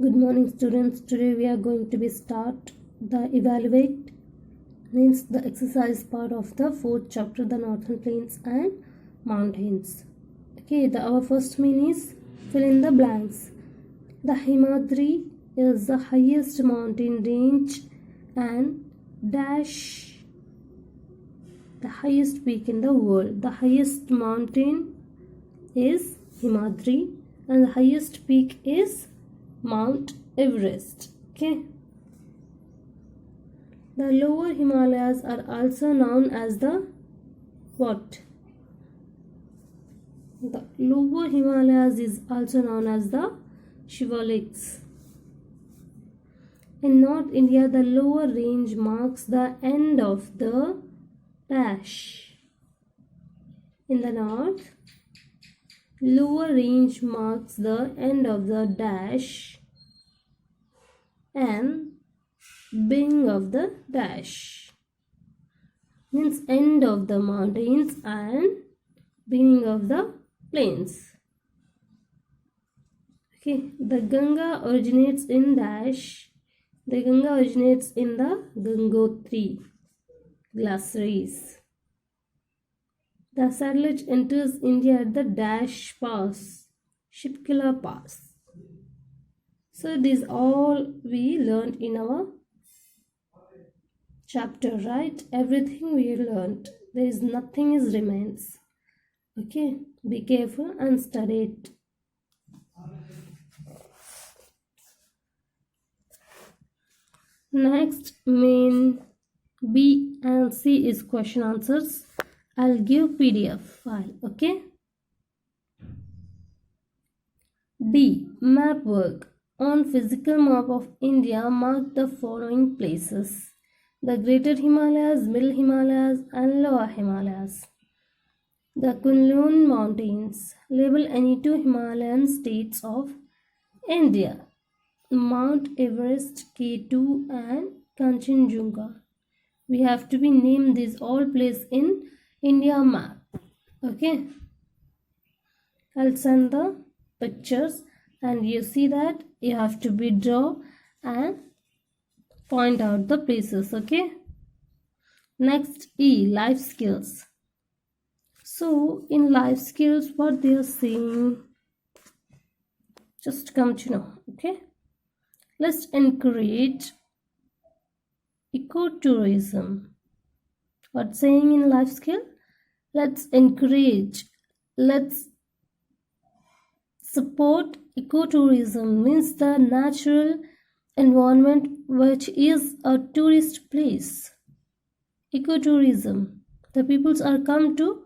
Good morning, students. Today we are going to be start the evaluate, means the exercise part of the fourth chapter, the northern plains and mountains. Okay, our first mean is fill in the blanks. The Himadri is the highest mountain range and dash the highest peak in the world. The highest mountain is Himadri and the highest peak is Mount Everest. Okay. The lower Himalayas are also known as the what? The lower Himalayas is also known as the Shivaliks. In North India, the lower range marks the end of the dash. In the north, lower range marks the end of the dash and beginning of the dash, means end of the mountains and beginning of the plains. Okay, the Ganga originates in dash. The Ganga originates in the Gangotri glaciers. The Satluj enters India at the Dash Pass, Shipkila Pass. So these all we learned in our chapter, right? Everything we learned. There is nothing is remains. Okay, be careful and study it. Next, main B and C is question answers. I'll give PDF file. Okay. D. Map work. On physical map of India, mark the following places: the Greater Himalayas, Middle Himalayas and Lower Himalayas. The Kunlun Mountains. Label any two Himalayan states of India: Mount Everest, K2 and Kanchenjunga. We have to be named these all places in India map. Okay, I'll send the pictures and you see that you have to be draw and point out the places. Okay, next E, life skills. So in life skills, what they are saying, just come to know. Okay, let's encourage ecotourism. What's saying in life skill? Let's encourage, let's support ecotourism, means the natural environment which is a tourist place. Ecotourism, the peoples are come to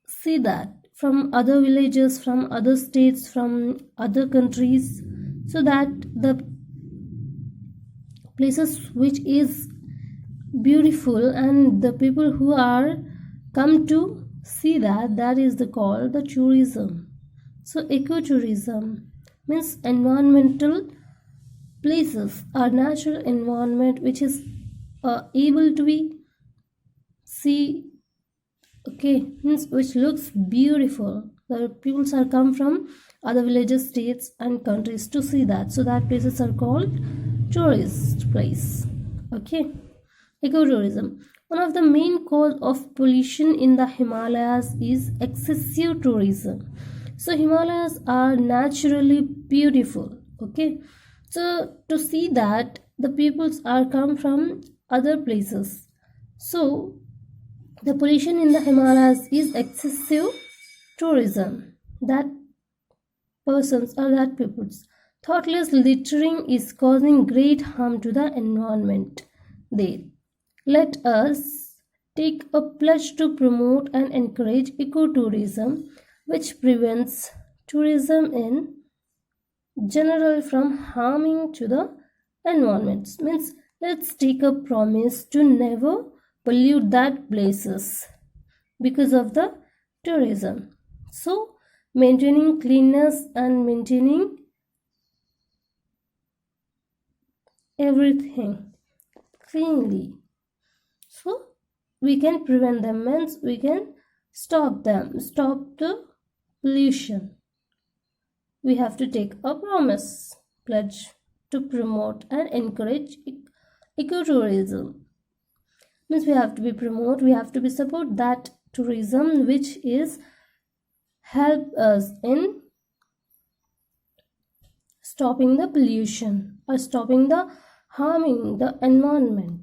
see that from other villages, from other states, from other countries, so that the places which is beautiful and the people who are come to see that is the called the tourism. So ecotourism means environmental places or natural environment which is able to be see. Okay, means which looks beautiful. The people are come from other villages, states and countries to see that, so that places are called tourist place. Okay, ecotourism. One of the main cause of pollution in the Himalayas is excessive tourism. So Himalayas are naturally beautiful. Okay, so to see that the peoples are come from other places, so the pollution in the Himalayas is excessive tourism. That persons or that peoples. Thoughtless littering is causing great harm to the environment there. Let us take a pledge to promote and encourage ecotourism, which prevents tourism in general from harming to the environment. Means let's take a promise to never pollute that places because of the tourism. So maintaining cleanness and maintaining everything cleanly, so we can prevent them, means we can stop them, stop the pollution. We have to take a promise. pledge to promote and encourage ecotourism. Means we have to be support that tourism which is help us in stopping the pollution or stopping the harming the environment,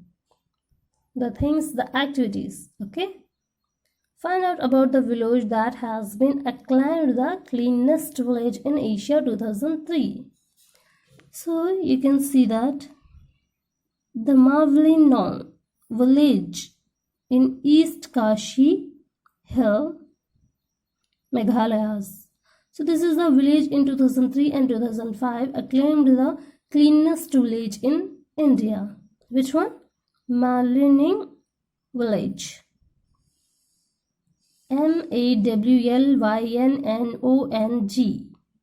the things, the activities. Okay, find out about the village that has been acclaimed the cleanest village in Asia 2003. So you can see that the Mavlinong village in East Kashi Hill, Meghalaya. So this is the village in 2003 and 2005 acclaimed the cleanest village in India. Which one? Mavlinong village. Mawlynong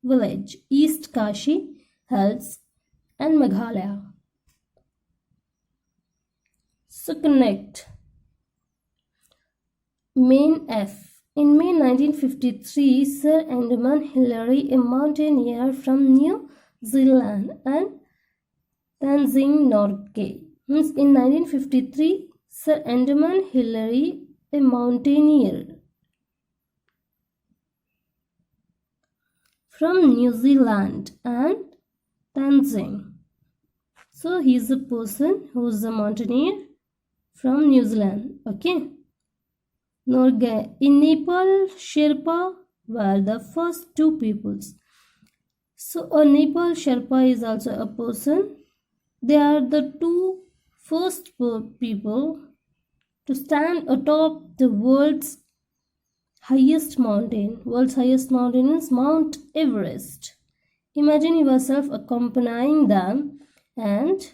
village, East Kashi Hills and Meghalaya. So connect. Main F. In May 1953, Sir Edmund Hillary, a mountaineer from New Zealand, and Tenzing Norgay. Means in 1953, Sir Edmund Hillary, a mountaineer from New Zealand, and Tenzing. So he is a person who is a mountaineer from New Zealand. Okay. Norgay. In Nepal, Sherpa were the first two peoples. So a Nepal Sherpa is also a person. They are the two first people to stand atop the world's highest mountain. World's highest mountain is Mount Everest. Imagine yourself accompanying them and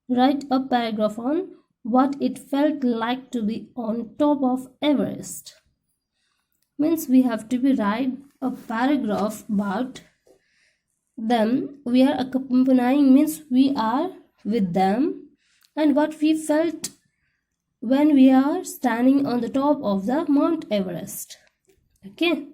write a paragraph on what it felt like to be on top of Everest. Means we have to be write a paragraph about them. We are accompanying means we are with them and what we felt when we are standing on the top of the Mount Everest. Okay,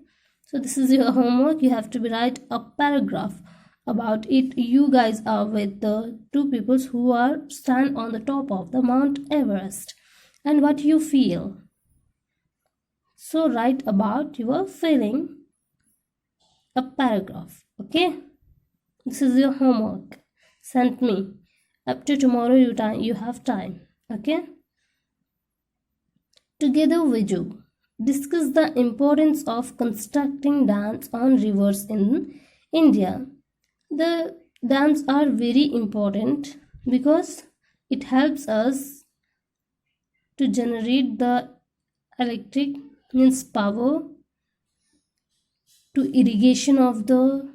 so this is your homework. You have to be write a paragraph about it. You guys are with the two peoples who are stand on the top of the Mount Everest and what you feel. So write about your feeling a paragraph. Okay, this is your homework. Send me up to tomorrow. You have time. Okay. Together Viju discuss the importance of constructing dams on rivers in India. The dams are very important because it helps us to generate the electric means power to irrigation of the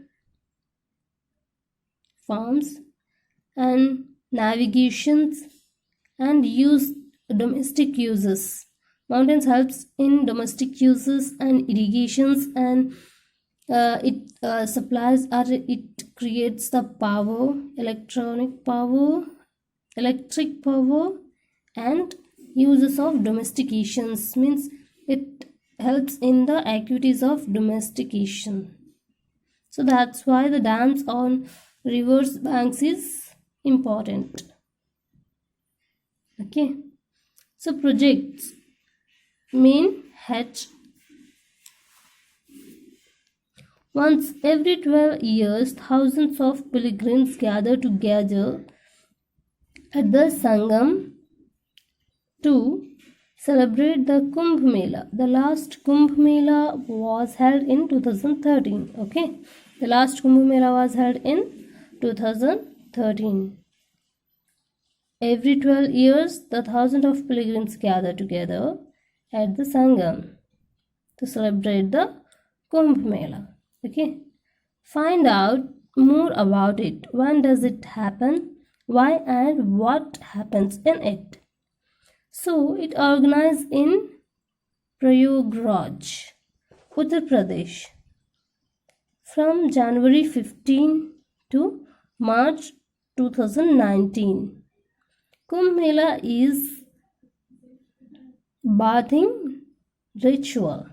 farms and navigations and use domestic uses. Mountains helps in domestic uses and irrigations and it supplies or it creates the power, electric power and uses of domestications means it helps in the activities of domestication. So that's why the dams on rivers banks is important. Okay, so projects. Main H. Once every 12 years, thousands of pilgrims gather together at the Sangam to celebrate the Kumbh Mela. The last Kumbh Mela was held in 2013. Okay, the last Kumbh Mela was held in 2013. Every 12 years, the thousands of pilgrims gather together at the Sangam to celebrate the Kumbh Mela. Okay, find out more about it. When does it happen? Why and what happens in it? So it organized in Prayagraj, Uttar Pradesh from January 15 to March 2019. Kumbh Mela is bathing ritual.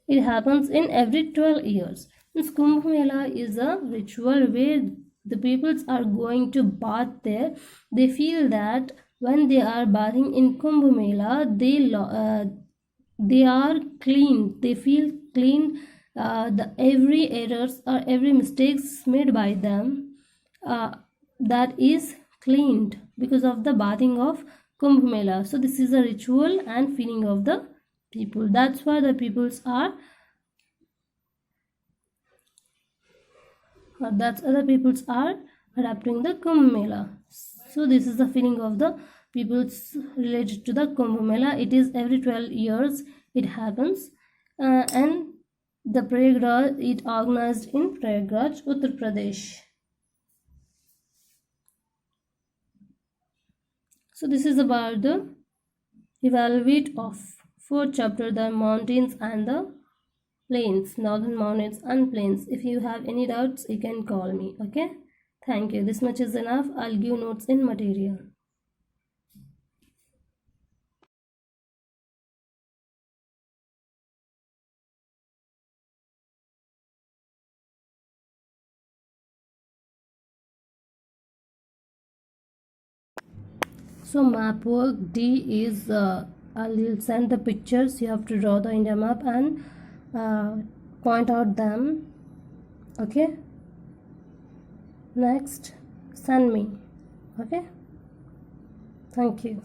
It happens in every 12 years. This Kumbh Mela is a ritual where the peoples are going to bath there, they feel that when they are bathing in Kumbh Mela, they are clean, they feel clean. The every errors or every mistakes made by them, that is cleaned because of the bathing of Kumbh Mela. So this is a ritual and feeling of the people. That's why the peoples are, that's other peoples are adapting the Kumbh Mela. So this is the feeling of the peoples related to the Kumbh Mela. It is every 12 years it happens, and the Prayagraj, it organized in Prayagraj, Uttar Pradesh. So this is about the evaluate of fourth chapter, the mountains and the plains, northern mountains and plains. If you have any doubts, you can call me. Okay, thank you. This much is enough. I'll give notes in material. So map work D is, I'll send the pictures. You have to draw the India map and point out them. Okay, next send me. Okay, thank you.